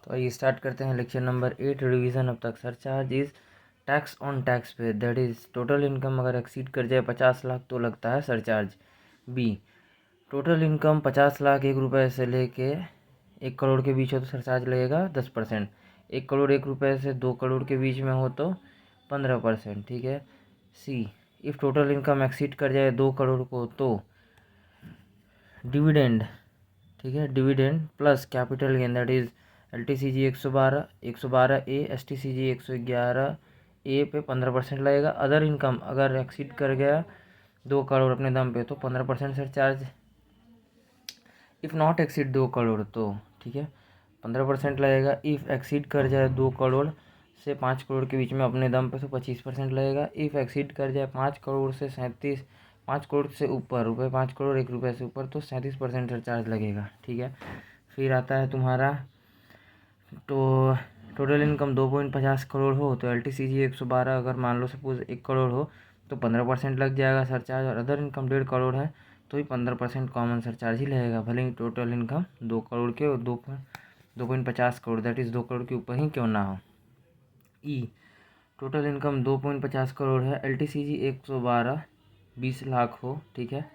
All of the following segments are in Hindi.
तो आइए स्टार्ट करते हैं लेक्चर नंबर 8 रिवीजन। अब तक surcharge is tax on tax पे, दैट इज टोटल इनकम अगर एक्सीड कर जाए 50 लाख तो लगता है surcharge. B, total income 50 lakh 1 रुपये से लेके 1 करोड़ के बीच हो तो सरचार्ज लगेगा 10%। 1 करोड़ 1 रुपये से 2 करोड़ के बीच में हो तो 15%। ठीक है। सी, इफ़ टोटल इनकम एक्सीड कर जाए 2 करोड़ को तो डिविडेंड, ठीक है, dividend plus capital gain that is LTCG 112 A, STCG 111 ए पे 15% लगेगा। अदर इनकम अगर एक्सीड कर गया 2 करोड़ अपने दम पे तो 15% surcharge. If not exceed 2 crore तो ठीक है 15% लगेगा। इफ़ एक्सीड कर जाए 2 करोड़ से 5 करोड़ के बीच में अपने दम पे तो 25% लगेगा। इफ़ एक्सीड कर जाए 5 करोड़ से 5 करोड़ से ऊपर रुपये 5 करोड़ 1 रुपये से ऊपर तो 37% सरचार्ज लगेगा। ठीक है। फिर आता है तुम्हारा तो टोटल इनकम 2.50 करोड़ हो तो LTCG 112 अगर मान लो सपोज 1 करोड़ हो तो 15% लग जाएगा सरचार्ज। और अदर इनकम 1.5 करोड़ है तो ही 15% कॉमन सरचार्ज ही लगेगा, भले ही टोटल इनकम 2 करोड़ के और 2.50 करोड़ दैट इज़ 2 करोड़ के ऊपर ही क्यों ना हो। ई, टोटल इनकम 2.50 करोड़ है, LTCG 112 20 लाख हो, ठीक है,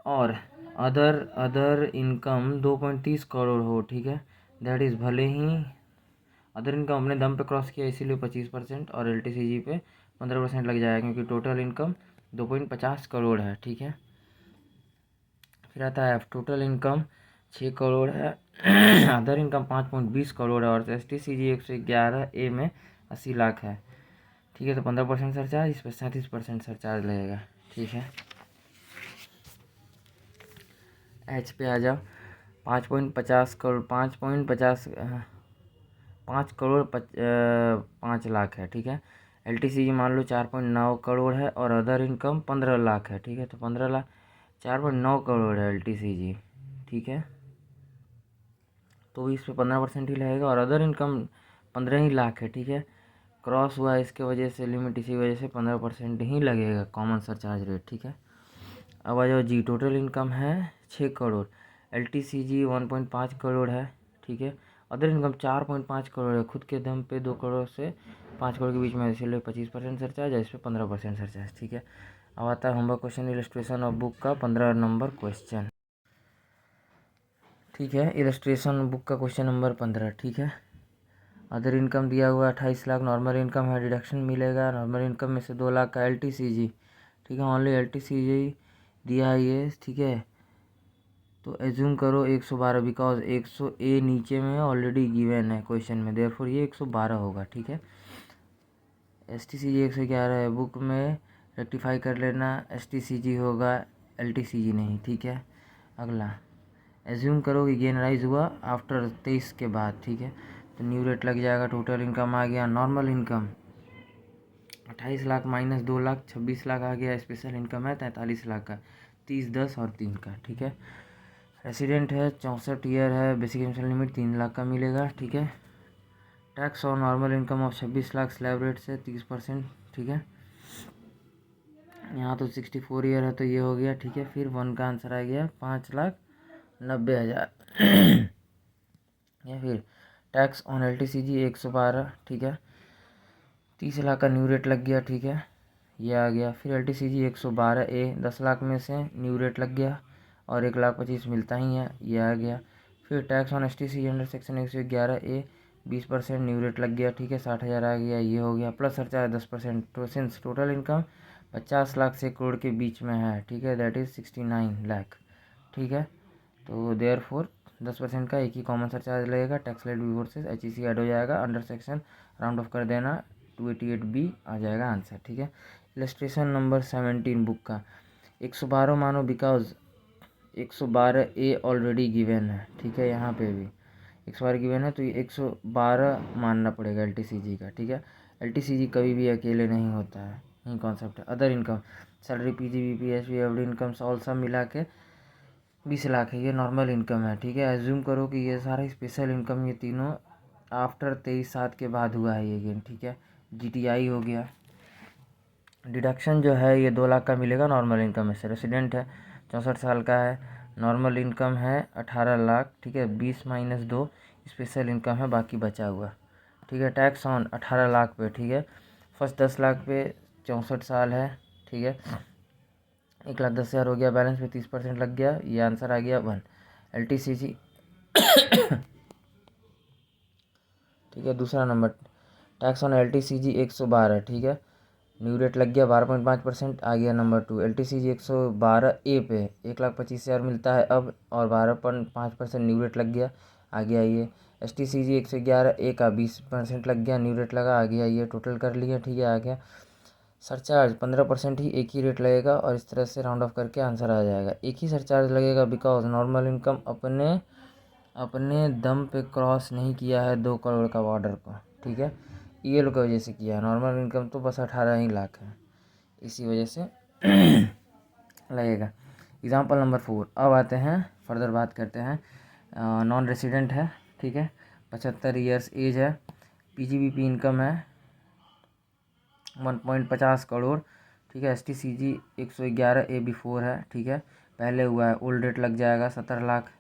और अदर इनकम 2.30 करोड़ हो, ठीक है, दैट इज़ भले ही अदर इनकम अपने दम पे क्रॉस किया इसीलिए 25% और LTCG पे 15% लग जाएगा क्योंकि टोटल इनकम 2.50 करोड़ है। ठीक है। फिर आता है टोटल इनकम 6 करोड़ है, अदर इनकम 5.20 करोड़ है और STCG 111 ए में 80 लाख है। ठीक है। तो 15% सरचार्ज, इस पर 37% सरचार्ज लगेगा। ठीक है। एच पे आ जाओ। 5.50 करोड़ 5 लाख है। ठीक है। LTCG मान लो 4.9 करोड़ है और अदर इनकम 15 लाख है। ठीक है। तो 15 लाख 4.9 करोड़ है LTCG, ठीक है, तो इस पे 15% ही लगेगा और अदर इनकम 15 ही लाख है। ठीक है। क्रॉस हुआ इसके वजह से लिमिट, इसी वजह से 15% ही लगेगा कॉमन सरचार्ज रेट। ठीक है। अब आ जाओ जी, टोटल इनकम है 6 करोड़, LTCG 1.5 करोड़ है। ठीक है। अदर इनकम 4.5 करोड़ है, खुद के दम पे 2 करोड़ से 5 करोड़ के बीच में, इसलिए 25% सरचार्ज है, इस पर 15% सरचार्ज। ठीक है। अब आता है homework question illustration of book का 15 नंबर क्वेश्चन। ठीक है। इलस्ट्रेशन बुक का क्वेश्चन नंबर 15। ठीक है। अदर इनकम दिया हुआ 28 लाख, नॉर्मल इनकम है, डिडक्शन मिलेगा नॉर्मल इनकम में से 2 लाख का LTCG। ठीक है। ओनली LTCG दिया है ये। ठीक है। तो एज्यूम करो 112 बिकॉज 100 ए नीचे में ऑलरेडी गिवन है क्वेश्चन में, देयरफॉर ये 112 होगा। ठीक है। STCG 111 है, बुक में रेक्टिफाई कर लेना, STCG होगा LTCG नहीं। ठीक है। अगला एज्यूम करो कि गेन राइज हुआ आफ्टर 23 के बाद। ठीक है। तो न्यू रेट लग जाएगा। टोटल इनकम आ गया, normal income 28 lakh minus 2 lakh 26 lakh आ गया। स्पेशल इनकम है 43 लाख का, 30 10 और 3 का। ठीक है। रेसिडेंट है 64 ईयर है, बेसिक इनकम लिमिट 3 लाख का मिलेगा। ठीक है। टैक्स और normal income of 26 lakh slab rate से 30%। ठीक है। यहाँ तो 64 ईयर है तो ये हो गया। ठीक है। फिर 1 का आंसर आ गया 5,90,000। या फिर टैक्स ऑन LTCG 112। ठीक है। 30 लाख का न्यू रेट लग गया। ठीक है। ये आ गया। फिर LTCG 112 ए 10 लाख में से न्यू रेट लग गया और 1,25,000 मिलता ही है, ये आ गया। फिर tax on STCG under section 111 A 20% new rate लग गया। ठीक है। 60,000 आ गया, ये हो गया। Plus surcharge 10%। तो सिंस टोटल इनकम 50 लाख से 1 करोड़ के बीच में है। ठीक है। That is 69 lakh. ठीक है। तो देयरफॉर 10% का एक ही कॉमन सरचार्ज लगेगा। Tax let be versus HEC add हो जाएगा, अंडर सेक्शन राउंड ऑफ कर देना, 288B आ जाएगा आंसर। ठीक है। इलस्ट्रेशन नंबर 17 बुक का 112 मानो बिकॉज 112 ए ऑलरेडी गिवन है। ठीक है। यहाँ पे भी 112 गिवन है तो ये 112 मानना पड़ेगा LTCG का। ठीक है। LTCG कभी भी अकेले नहीं होता है, यही कॉन्सेप्ट है। Other income salary PGBP SB every income all सब मिला के 20 लाख है, ये नॉर्मल इनकम है। ठीक है। एज्यूम करो कि ये सारा स्पेशल इनकम ये तीनों आफ्टर 23/7 के बाद हुआ है ये गेन। ठीक है। GTI हो गया। डिडक्शन जो है ये 2 लाख का मिलेगा नॉर्मल इनकम में से। रेसिडेंट है 64 साल का है, नॉर्मल इनकम है 18 लाख, ठीक है, 20 माइनस 2 स्पेशल इनकम है, बाकी बचा हुआ, ठीक है। टैक्स ऑन 18 लाख पे, ठीक है, फर्स्ट 10 लाख पे 64 साल है, ठीक है, 1,10,000 हो गया, बैलेंस पे 30% लग गया, ये आंसर आ गया 1। LTCG ठीक है। दूसरा नंबर टैक्स ऑन LTCG 112, ठीक है, न्यू रेट लग गया 12.5%, आ गया नंबर 2। LTCG 112A पे 1,25,000 मिलता है अब, और 12.5% न्यू रेट लग गया, आ गया ये। STCG 111A का 20% लग गया, न्यू रेट लगा, आ गया ये, टोटल कर लिया, ठीक है, आ गया। सरचार्ज 15% ही एक ही रेट लगेगा, और इस तरह से राउंड ऑफ करके आंसर आ जाएगा। एक ही सरचार्ज लगेगा बिकॉज नॉर्मल इनकम अपने अपने दम पे क्रॉस नहीं किया है 2 करोड़ का बॉर्डर को, ठीक है, EL की वजह से किया है। नॉर्मल इनकम तो बस 18 ही लाख है, इसी वजह से लगेगा। एग्जाम्पल नंबर 4, अब आते हैं फर्दर बात करते हैं। नॉन रेसिडेंट है, ठीक है, 75 ईयर्स एज है, PGBP इनकम है 1.50 करोड़, ठीक है। STCG 111AB4 है, ठीक है, पहले हुआ है, ओल्ड रेट लग जाएगा, 17 लाख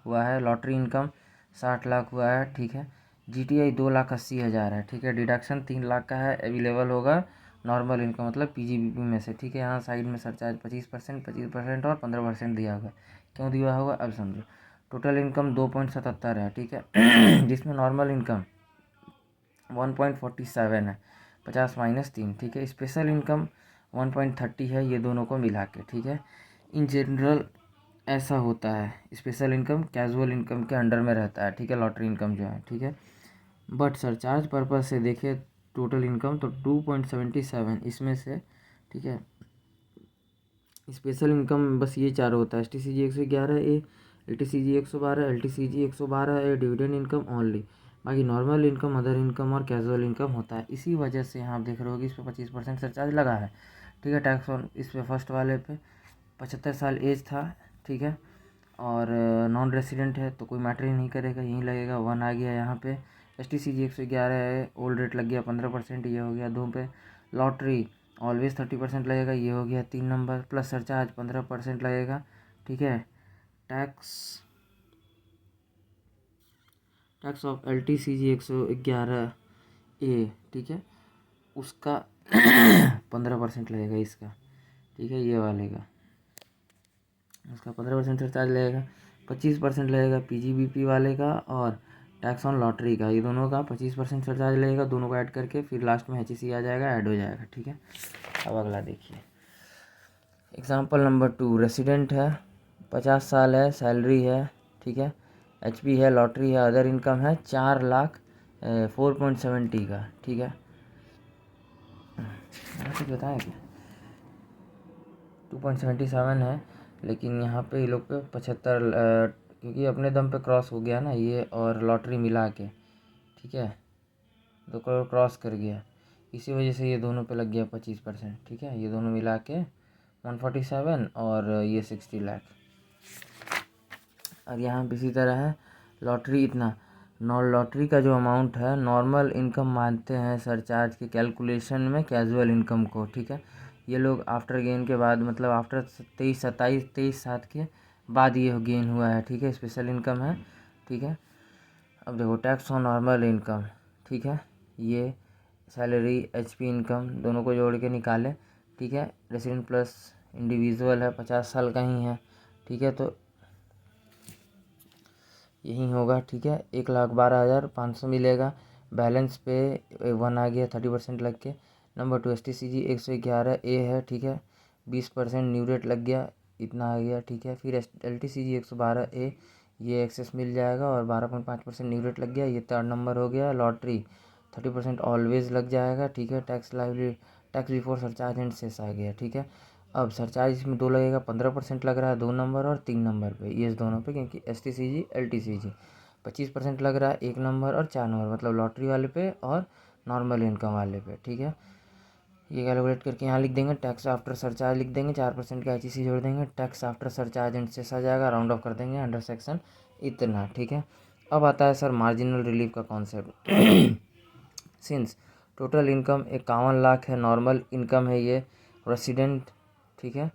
हुआ है। लॉटरी इनकम 60 लाख हुआ है, ठीक है। GTI 2,80,000 है, ठीक है, डिडक्शन 3 लाख का है, अवेलेबल होगा नॉर्मल इनकम मतलब PGBP में से, ठीक है। यहाँ साइड में सरचार्ज 25% और 15% दिया हुआ है। क्यों दिया होगा अब समझो। टोटल इनकम 2.77 है, ठीक है, जिसमें नॉर्मल इनकम 1.47 है, 50 माइनस 3, ठीक है। स्पेशल इनकम 1.30 है, ये दोनों को मिला के, ठीक है। इन जनरल ऐसा होता है, स्पेशल इनकम कैजुअल इनकम के अंडर में रहता है, ठीक है, लॉटरी इनकम जो है, ठीक है। बट सरचार्ज पर्पज से देखें टोटल इनकम तो 2.77 इसमें से, ठीक है। स्पेशल इनकम बस ये चारों होता है, STCG 111A, LTCG 112, LTCG 112A, dividend income only. बाकी नॉर्मल इनकम, अदर इनकम और कैजुअल इनकम होता है। इसी वजह से यहाँ आप देख रहे हो कि इस पर 25% सरचार्ज लगा है, ठीक है। टैक्स ऑन इस पर फर्स्ट वाले पे 75 साल एज था, ठीक है, और नॉन रेसिडेंट है तो कोई मैटर ही नहीं करेगा, यहीं लगेगा, 1 आ गया यहाँ पे। STCG 111 है, ओल्ड रेट लग गया 15%, ये हो गया 2 पे। लॉटरी ऑलवेज 30% लगेगा, ये हो गया 3 नंबर, प्लस सरचार्ज 15% लगेगा, ठीक है। Tax tax of LTCG 111A, ठीक है, उसका 15% लगेगा इसका, ठीक है, ये वाले का, उसका 15% सरचार्ज लगेगा, 25% लगेगा PGBP वाले का, और टैक्स ऑन लॉटरी का, ये दोनों का 25% सरचार्ज लगेगा, दोनों को ऐड करके फिर लास्ट में HEC आ जाएगा, ऐड हो जाएगा, ठीक है। अब अगला देखिए, एग्जाम्पल नंबर 2, रेसिडेंट है, 50 साल है, सैलरी है, ठीक है, HP है, लॉटरी है, अदर इनकम है 4 लाख 4.70 का, ठीक है। कुछ बताएं क्या, 2.77 है, लेकिन यहाँ पे ये लोग पे 75, क्योंकि अपने दम पे क्रॉस हो गया ना ये, और लॉटरी मिला के, ठीक है, 2 करोड़ क्रॉस कर गया, इसी वजह से ये दोनों पे लग गया 25%, ठीक है। ये दोनों मिला के 147 और ये 60 लाख। और यहाँ पे इसी तरह है, लॉटरी इतना, लॉटरी का जो अमाउंट है नॉर्मल इनकम मानते हैं सरचार्ज के कैलकुलेशन में कैजुअल इनकम को, ठीक है। ये लोग आफ्टर गेन के बाद, मतलब आफ्टर 23 सात के बाद ये गेन हुआ है, ठीक है, स्पेशल इनकम है, ठीक है। अब देखो टैक्स ऑन नॉर्मल इनकम, ठीक है, ये सैलरी HP इनकम दोनों को जोड़ के निकाले, ठीक है। रेसिडेंट प्लस इंडिविजुअल है, 50 साल का ही है, ठीक है, तो यही होगा, ठीक है। 1,12,500 मिलेगा, बैलेंस पे 1 आ गया, 30% लग के। नंबर 2 STCG 111A है, ठीक है, 20% न्यू रेट लग गया, इतना आ गया, ठीक है। फिर LTCG 112A, ये एक्सेस मिल जाएगा, और 12.5% न्यू रेट लग गया, ये 3rd नंबर हो गया। लॉटरी 30% ऑलवेज लग जाएगा, ठीक है। Tax before surcharge and cess आ गया, ठीक है। अब सरचार्ज इसमें 2 लगेगा, 15% लग रहा है 2 नंबर और 3 नंबर पे, ये दोनों पे, क्योंकि STCG LTCG 25% लग रहा है 1 नंबर और 4 नंबर, मतलब लॉटरी वाले पे और नॉर्मल इनकम वाले पे, ठीक है। ये कैलकुलेट करके यहाँ लिख देंगे, टैक्स आफ्टर सरचार्ज लिख देंगे, 4% का HEC जोड़ देंगे, tax after surcharge and cess आ जाएगा, राउंड ऑफ कर देंगे अंडर सेक्शन इतना, ठीक है। अब आता है सर मार्जिनल रिलीफ का concept. Since total income 51 lakh है, नॉर्मल इनकम है ये, रेसिडेंट, ठीक है,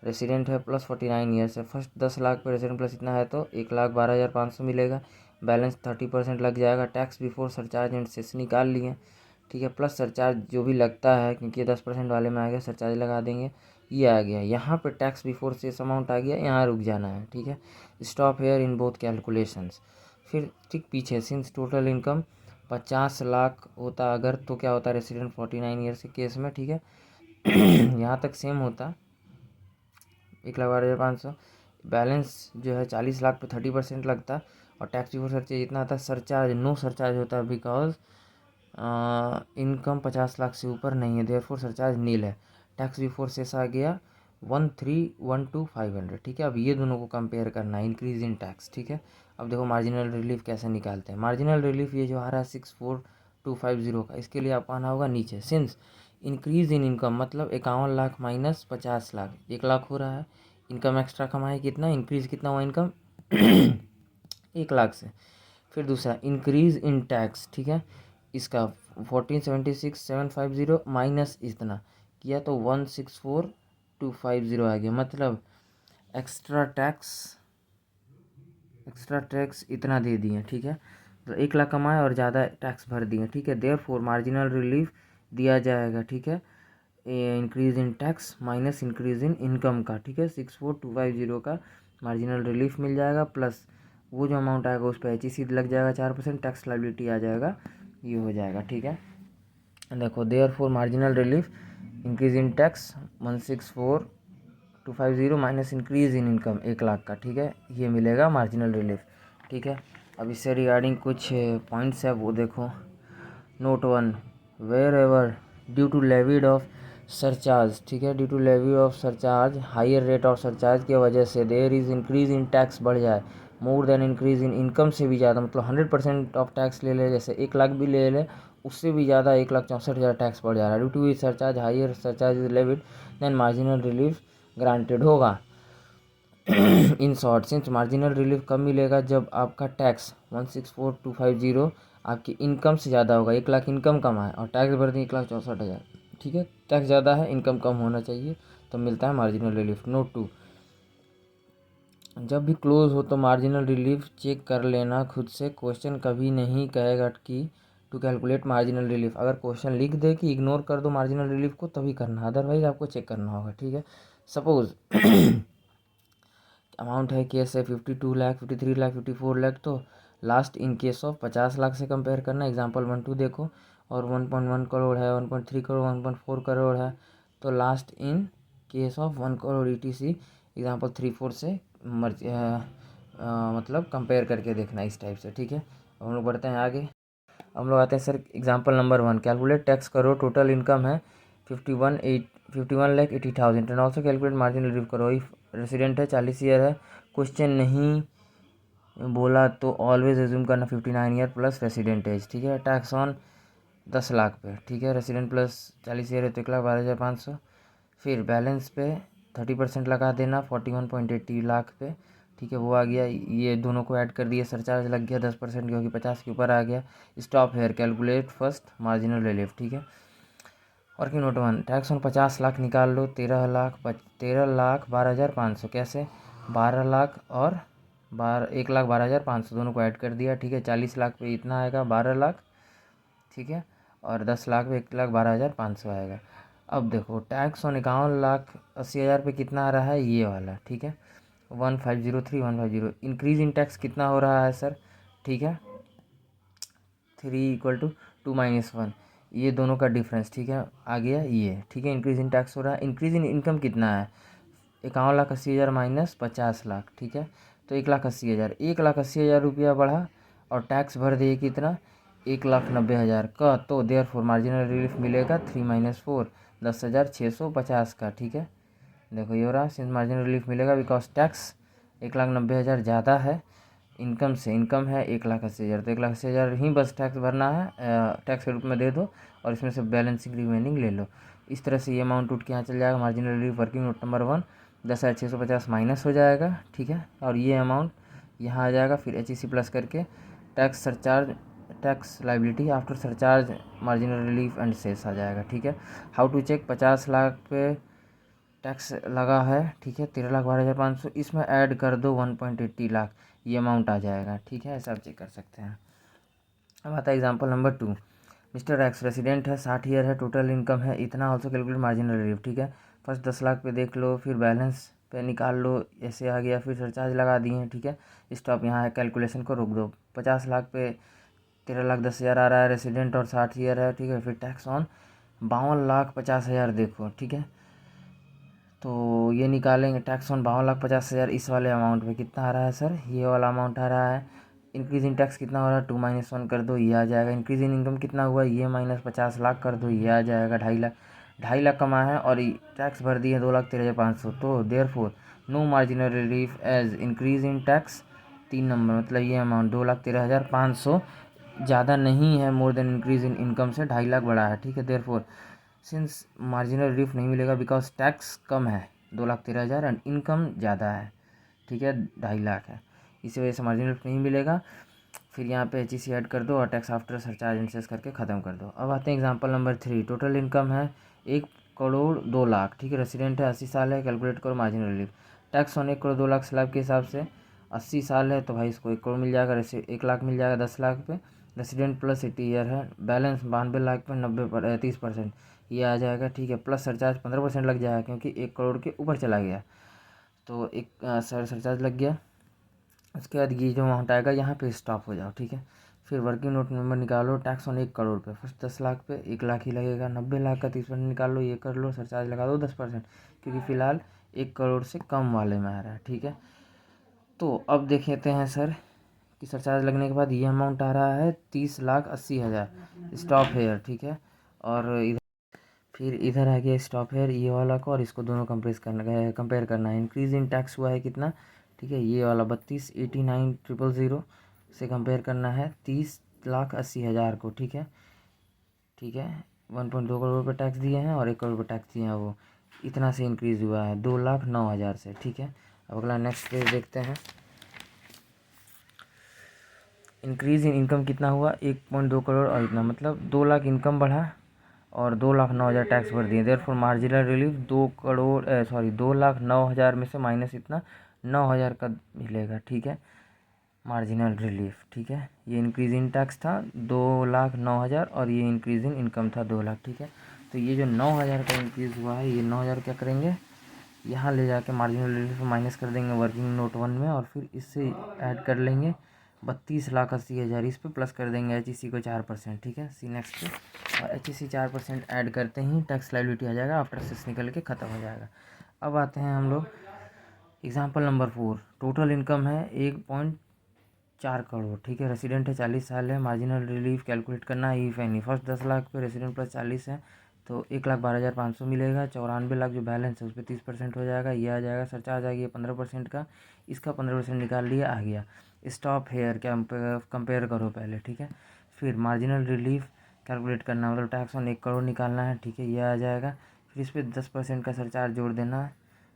रेसिडेंट है प्लस 49 ईयर्स है। फर्स्ट 10 लाख पे रेसिडेंट प्लस इतना है तो 1,12,500 मिलेगा। बैलेंस 30% लग जाएगा। Tax before surcharge and cess निकाल लिए, ठीक है। प्लस सरचार्ज जो भी लगता है, क्योंकि ये 10% वाले में आ गया, सरचार्ज लगा देंगे, ये आ गया। यहाँ पे टैक्स बिफोर सेस अमाउंट आ गया, यहाँ रुक जाना है, ठीक है। Stop here in both calculations. फिर ठीक पीछे, सिंस टोटल इनकम 50 लाख होता अगर, तो क्या होता रेसिडेंट 49 ईयर्स के केस में, ठीक है। यहाँ तक सेम होता 1,12,500। बैलेंस जो है 40 लाख पे 30% लगता, और टैक्स बिफोर सरचार्ज इतना आता। सरचार्ज नो सरचार्ज होता है बिकॉज इनकम 50 लाख से ऊपर नहीं है, देयरफॉर सरचार्ज नील है। टैक्स बिफोर सेस आ गया 1,312,500, ठीक है। अब ये दोनों को कंपेयर करना है, इंक्रीज इन टैक्स, ठीक है। अब देखो मार्जिनल रिलीफ कैसे निकालते हैं। मार्जिनल रिलीफ ये जो आ रहा है 64,250 का, इसके लिए आप आना होगा नीचे। सिंस इंक्रीज इन इनकम मतलब 51 लाख माइनस 50 लाख, 1 लाख हो रहा है। इनकम एक्स्ट्रा कमाए कितना, इंक्रीज कितना हुआ इनकम 1 लाख से। फिर दूसरा इंक्रीज इन टैक्स, ठीक है। इसका 1476,750 माइनस इतना किया तो 164,250 आ गया। मतलब एक्स्ट्रा टैक्स इतना दे दिए, ठीक है। तो 1 लाख कमाए और ज़्यादा टैक्स भर दिए, ठीक है। देयरफॉर मार्जिनल रिलीफ दिया जाएगा, ठीक है। Increase in tax minus increase in income का, ठीक है। 64,250 का मार्जिनल रिलीफ मिल जाएगा, प्लस वो जो अमाउंट आएगा उस पर HEC लग जाएगा 4%, टैक्स लायबिलिटी आ जाएगा, ये हो जाएगा, ठीक है। देखो therefore marginal relief increase in tax 164,250 minus increase in income 1 lakh का, ठीक है। ये मिलेगा मार्जिनल रिलीफ, ठीक है। अब इससे रिगार्डिंग कुछ पॉइंट्स है वो देखो। Note 1, wherever due to levied of surcharge, ठीक है, due to levy of surcharge higher rate of surcharge की वजह से there is increase in tax बढ़ जाए more than increase in income से भी ज़्यादा, मतलब 100% ऑफ टैक्स ले ले, जैसे 1 लाख भी ले ले उससे भी ज़्यादा 1,64,000 टैक्स बढ़ जा रहा है। Due to surcharge higher surcharge is levied then marginal relief granted होगा। In short, since marginal relief कब मिलेगा, जब आपका टैक्स 164,250 आपकी इनकम से ज़्यादा होगा। 1 लाख इनकम कम है और टैक्स भर दें 1,64,000, ठीक है। टैक्स ज़्यादा है, इनकम कम होना चाहिए, तो मिलता है मार्जिनल रिलीफ। नोट 2, जब भी क्लोज हो तो मार्जिनल रिलीफ चेक कर लेना खुद से। क्वेश्चन कभी नहीं कहेगा कि टू कैलकुलेट मार्जिनल रिलीफ। अगर क्वेश्चन लिख दे कि इग्नोर कर दो मार्जिनल रिलीफ को, तभी करना, अदरवाइज आपको चेक करना होगा, ठीक है। सपोज अमाउंट है केस है 52 लाख, 53 लाख, 54 लाख, तो last in case of 50 lakh से कंपेयर करना। एग्जांपल 1 2 देखो, और 1.1 करोड़ है, 1.3 करोड़, 1.4 करोड़ है, तो last in case of 1 crore ETC example 3 4 से मतलब कंपेयर करके देखना इस टाइप से, ठीक है। अब हम लोग बढ़ते हैं आगे। हम लोग आते हैं sir example number 1, calculate tax करो, टोटल इनकम है 51,80,000 and also calculate marginal relief करो। इफ रेसिडेंट है 40 ईयर है, क्वेश्चन नहीं बोला तो ऑलवेज एज्यूम करना 59 ईयर प्लस रेसिडेंट एज, ठीक है। टैक्स ऑन 10 लाख पे, ठीक है। रेसिडेंट प्लस 40 ईयर है तो 1,12,500। फिर बैलेंस पे 30% लगा देना 41.80 लाख पे, ठीक है, वो आ गया। ये दोनों को ऐड कर दिए, सरचार्ज लग गया 10% क्योंकि 50 के ऊपर आ गया। Stop hair, calculate first marginal relief, ठीक है। Working note 1, tax on 50 lakh निकाल लो, 13,12,500 कैसे, 12 लाख और 1,12,500 दोनों को ऐड कर दिया, ठीक है। 40 लाख पे इतना आएगा 12 लाख, ठीक है, और 10 लाख पे 1,12,500 आएगा। अब देखो टैक्स ऑन 51,80,000 पे कितना आ रहा है, ये वाला, ठीक है, 1503,150। इंक्रीज इन टैक्स कितना हो रहा है सर, ठीक है, 3 = 2 - 1, ये दोनों का डिफरेंस, ठीक है, आ गया ये, ठीक है। इंक्रीज इन टैक्स हो रहा है। इंक्रीज इन इनकम कितना है, 51,80,000 माइनस 50 लाख, ठीक है, तो 1,80,000, 1,80,000 रुपया बढ़ा और टैक्स भर दिए कितना 1,90,000 का, तो देयरफॉर मार्जिनल रिलीफ मिलेगा 3 - 4 10,650 का, ठीक है। देखो ये हो रहा, सिंस मार्जिनल रिलीफ मिलेगा बिकॉज टैक्स 1,90,000 ज़्यादा है इनकम से। इनकम है 1,80,000, तो 1,80,000 ही बस टैक्स भरना है, टैक्स के रूप में दे दो और इसमें से बैलेंसिंग रिमेनिंग ले लो। इस तरह से ये अमाउंट उठ के यहाँ चल जाएगा। Marginal relief working note number 1 10,650 minus हो जाएगा, ठीक है, और ये अमाउंट यहाँ आ जाएगा। फिर HEC प्लस करके tax surcharge, tax liability after surcharge marginal relief and cess आ जाएगा, ठीक है। हाउ टू चेक 50 लाख पे टैक्स लगा है, ठीक है, 13,12,500, इसमें ऐड कर दो 1.80 लाख, ये अमाउंट आ जाएगा, ठीक है, ऐसा आप चेक कर सकते हैं। अब आता है example number 2। Mister x resident है, 60 ईयर है, टोटल इनकम है इतना, ऑल्सो कैलकुलेट मार्जिनल रिलीफ, ठीक है। फर्स्ट 10 लाख पे देख लो, फिर बैलेंस पे निकाल लो, ऐसे आ गया, फिर सरचार्ज लगा दिए, ठीक है। स्टॉप, यहाँ है, कैलकुलेशन को रोक दो। 50 लाख पे 13,10,000 आ रहा है, रेसिडेंट और 60 ईयर है, ठीक है। फिर टैक्स ऑन 52,50,000 देखो, ठीक है, तो ये निकालेंगे, टैक्स ऑन 52,50,000, इस वाले अमाउंट पे कितना आ रहा है सर, ये वाला अमाउंट आ रहा है। इंक्रीज इन टैक्स कितना हो रहा है, 2 - 1 कर दो, ये आ जाएगा। इंक्रीज इन इनकम कितना हुआ, ये -50 लाख कर दो, ये आ जाएगा 2.5 लाख। 2.5 लाख कमा है और टैक्स भर दिए 2,13,500, तो therefore no marginal relief as increase in tax 3 number, मतलब ये अमाउंट 2,13,500 ज़्यादा नहीं है, more than increase in income से 2.5 लाख बड़ा है, ठीक है। Therefore since marginal relief नहीं मिलेगा बिकॉज टैक्स कम है 2,13,000 एंड इनकम ज़्यादा है, ठीक है, 2.5 लाख है, इसी वजह से मार्जिनल रिलीफ नहीं मिलेगा। फिर यहाँ पे HEC ऐड कर दो और टैक्स आफ्टर सरचार्ज इंसेस करके ख़त्म कर दो। अब आते हैं एग्जांपल नंबर 3। टोटल इनकम है 1,02,00,000, ठीक है, रेसिडेंट है, 80 साल है, कैलकुलेट करो marginal relief. Tax on 1,02,00,000 slab के हिसाब से 80 साल है तो भाई इसको 1 करोड़ मिल जाएगा, 1 लाख मिल जाएगा 10 लाख पे। रेसिडेंट प्लस 80 ईयर है, बैलेंस 92 लाख पे 30%, ये आ जाएगा, ठीक है। प्लस सरचार्ज 15% लग जाएगा क्योंकि 1 करोड़ के ऊपर चला गया, तो एक सरचार्ज लग गया। उसके बाद ये जो अमाउंट आएगा यहाँ पे स्टॉप हो जाओ, ठीक है। फिर वर्किंग नोट नंबर निकालो, टैक्स ऑन 1 करोड़ पे, फर्स्ट 10 लाख पे 1 लाख ही लगेगा, 90 लाख का 30% निकाल लो, ये कर लो, सरचार्ज लगा दो 10%, क्योंकि फ़िलहाल 1 करोड़ से कम वाले में आ रहा है, ठीक है। तो अब देख लेते हैं सर कि सरचार्ज लगने के बाद ये अमाउंट आ रहा है 30,80,000, स्टॉप हेयर, ठीक है। और फिर इधर आ गया स्टॉप हेयर, ये वाला को और इसको दोनों कंपेयर करना है। इंक्रीज इन टैक्स हुआ है कितना, ठीक है, ये वाला 32,89,000 से कंपेयर करना है 30,80,000 को, ठीक है, ठीक है। 1.2 करोड़ पे टैक्स दिए हैं और 1 करोड़ पे टैक्स दिए हैं, वो इतना से इंक्रीज़ हुआ है 2,09,000 से, ठीक है। अब अगला नेक्स्ट पेज देखते हैं। इंक्रीज़ इन इनकम कितना हुआ, 1.2 करोड़ और इतना, मतलब 2 लाख इनकम बढ़ा और 2,09,000 टैक्स भर दिए। देयरफॉर मार्जिनल रिलीफ 2,09,000 में से माइनस इतना 9,000 का मिलेगा, ठीक है, मार्जिनल रिलीफ, ठीक है। ये इंक्रीज इन टैक्स था 2,09,000 और ये इंक्रीज इन इनकम था 2 लाख, ठीक है। तो ये जो 9,000 का इंक्रीज़ हुआ है, ये 9,000 क्या करेंगे, यहाँ ले जाके मार्जिनल रिलीफ माइनस कर देंगे वर्किंग नोट 1 में, और फिर इससे ऐड कर लेंगे 32,80,000, इस पे प्लस कर देंगे HEC को 4%, ठीक है। सी नेक्स्ट पे, और HEC 4% ऐड करते ही टैक्स लायबिलिटी आ जाएगा, आफ्टर सेस निकल के ख़त्म हो जाएगा। अब आते हैं हम लोग एग्जाम्पल नंबर 4। टोटल इनकम है 1.4 करोड़, ठीक है, रेसिडेंट है, 40 साल है, मार्जिनल रिलीफ कैलकुलेट करना है इफ एनी। फर्स्ट 10 लाख पे रेसिडेंट प्लस 40 है तो 1,12,500 मिलेगा। 94 लाख जो बैलेंस है उस पर 30% हो जाएगा, ये आ जाएगा। सरचार्ज आ गया 15% का, इसका 15% निकाल लिया, आ गया। स्टॉप हेयर, क्या कंपेयर करो पहले, ठीक है। फिर मार्जिनल रिलीफ कैलकुलेट करना, मतलब टैक्स ऑन 1 करोड़ निकालना है, ठीक है, ये आ जाएगा। फिर इस पर 10% का सरचार्ज जोड़ देना,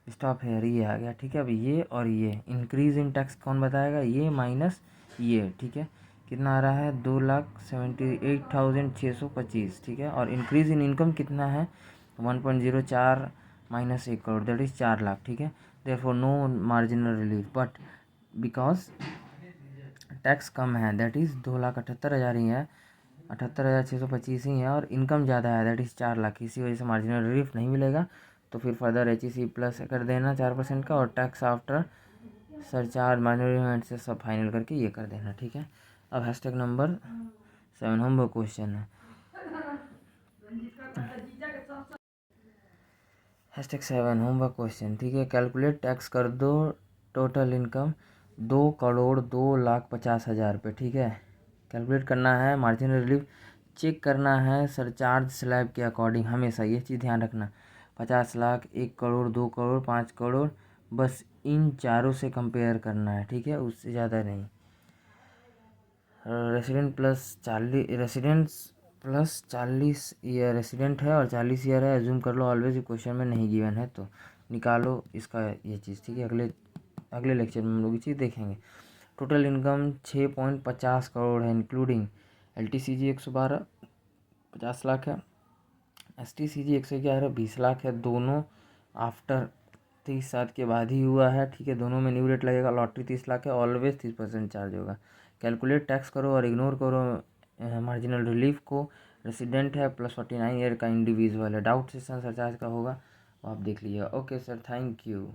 स्टॉप हेयर, ये आ गया, ठीक है। अब ये और ये इंक्रीज इन टैक्स कौन बताएगा, ये माइनस ये, ठीक है, कितना आ रहा है 2,78,625, ठीक है। और इंक्रीज इन इनकम कितना है 1.04 minus 1 crore, that is 4 lakh, ठीक है। Therefore no marginal relief, but because tax कम है, दैट इज़ 2,78,000 ही है, 78,625 ही है, और इनकम ज़्यादा है, दैट इज़ 4 लाख, इसी वजह से मार्जिनल रिलीफ नहीं मिलेगा। तो फिर फर्दर HEC प्लस कर देना 4% का, और टैक्स आफ्टर सरचार्ज माइनर से सब फाइनल करके ये कर देना, ठीक है। अब हैशटैग नंबर 7 होमवर्क क्वेश्चन है। हैशटैग 7 होमवर्क क्वेश्चन, ठीक है। कैलकुलेट टैक्स कर दो टोटल इनकम 2,02,50,000 पे, ठीक है। कैलकुलेट करना है मार्जिनल रिलीफ, चेक करना है सरचार्ज स्लैब के अकॉर्डिंग, हमेशा ये चीज़ ध्यान रखना। 50 लाख, 1 करोड़, 2 करोड़, 5 करोड़, बस इन चारों से कंपेयर करना है, ठीक है, उससे ज़्यादा नहीं। रेसिडेंट्स प्लस 40 ईयर, रेसिडेंट है और 40 ईयर है, एज्यूम कर लो ऑलवेज, क्वेश्चन में नहीं गिवन है तो निकालो इसका ये चीज़, ठीक है। अगले लेक्चर में हम लोग ये चीज़ देखेंगे। टोटल इनकम 6.50 करोड़ है, इंक्लूडिंग LTCG 112 50 लाख है, STCG 111 20 लाख है, दोनों आफ्टर 30 साल के बाद ही हुआ है, ठीक है। दोनों में न्यू रेट लगेगा। लॉटरी 30 लाख है, ऑलवेज 30% चार्ज होगा। कैलकुलेट टैक्स करो और इग्नोर करो मार्जिनल रिलीफ को। रेसिडेंट है, +49 ईयर का इंडिविजुअल है। डाउट सेशन सरचार्ज का होगा, वो आप देख लीजिएगा। Okay sir, thank you.